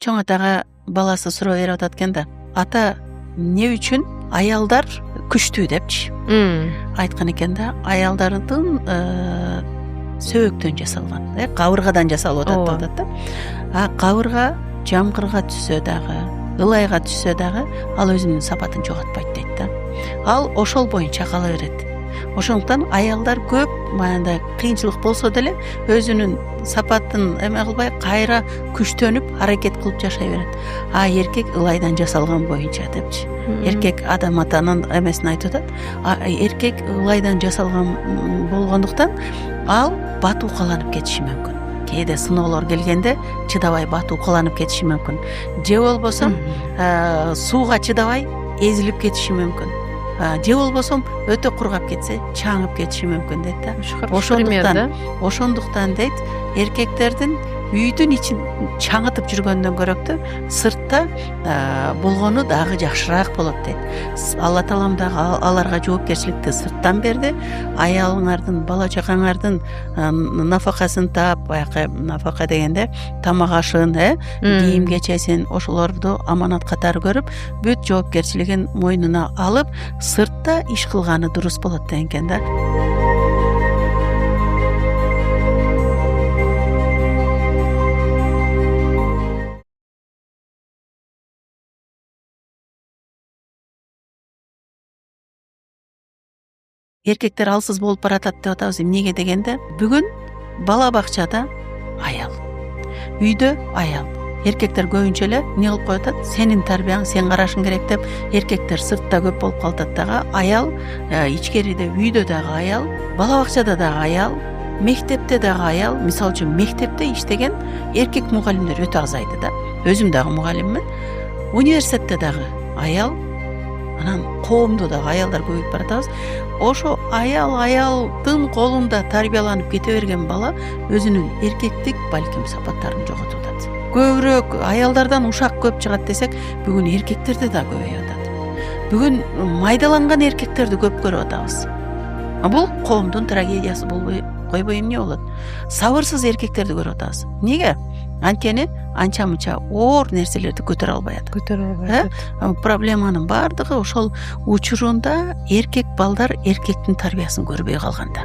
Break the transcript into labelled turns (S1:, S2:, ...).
S1: чоң атага баласы суроо берип атат экен да, ата эмне үчүн аялдар күчтүү депчи айткан экен да. Аялдардын сөбөктөн жасалган, кабыргадан жасалып атат деп атат да. Кабырга жамгырга түшсө дагы, ылайга түшсө дагы ал өзүнүн сапатын жоготпойт дейт да. Ал ошол боюнча кала берет. Ошондуктан аялдар көп маяндай кыйынчылык болсо деле өзүнүн сапатын эме кылбай кайра күчтөнүп аракет кылып жашай берет. Эркек ылайдан жасалган боюнча депчи. Эркек адам атанын эмесин айтып атат. Эркек ылайдан жасалган болгондуктан ал батуу каланып кетиши мүмкүн. Кээде сыноолор келгенде чыдабай батуу каланып кетиши мүмкүн. Же болбосо сууга чыдабай эзилип кетиши мүмкүн. Же болбосо өтө кургап кетсе чаңып кетиши мүмкүн дейт да. Ошондуктан дейт, эркектердин үйдүн ичин чаңытып жүргөндөн көрөктү сыртта болгону дагы жакшыраак болот дейт. Алла таалам дагы аларга жоопкерчиликти сырттан берди. Аялыңардын, бала чакаңардын нафакасын таап, баягы нафака дегенде тамак ашын, кийим кечесин, ошолорду аманат катары көрүп, бүт жоопкерчилигин мойнуна алып, сыртта иш кылганы дурус болот деген экен да. Эркектер алсыз болуп баратат деп атабыз. Эмнеге дегенде, бүгүн бала бакчада аял, үйдө аял. Эркектер көбүнчө эле эмне кылып коюп атат? Сенин тарбияң, сен карашың керек деп эркектер сыртта көп болуп калат дагы. Аял ичкериде, үйдө дагы аял, бала бакчада дагы аял, мектепте дагы аял. Мисалы үчүн мектепте иштеген эркек мугалимдер өтө азайды да. Өзүм дагы мугалиммин. Университетте дагы аял, анан коомдо дагы аялдар көбөйүп баратабыз. Ошо аялдын колунда тарбияланып кете берген бала өзүнүн эркектик балким сапаттарын жоготуп атат. Көбүрөөк аялдардан ушак көп чыгат десек, бүгүн эркектерде да көбөйүп атат. Бүгүн майдаланган эркектерди көп көрүп атабыз. Бул коомдун трагедиясы болбой койбой эмне болот? Сабырсыз эркектерди көрүп атабыз. Неге? Анткени анча мынча оор нерселерди көтөрө албай атат. Проблеманын бардыгы ошол учурунда эркек балдар эркектин тарбиясын көрбөй калганда.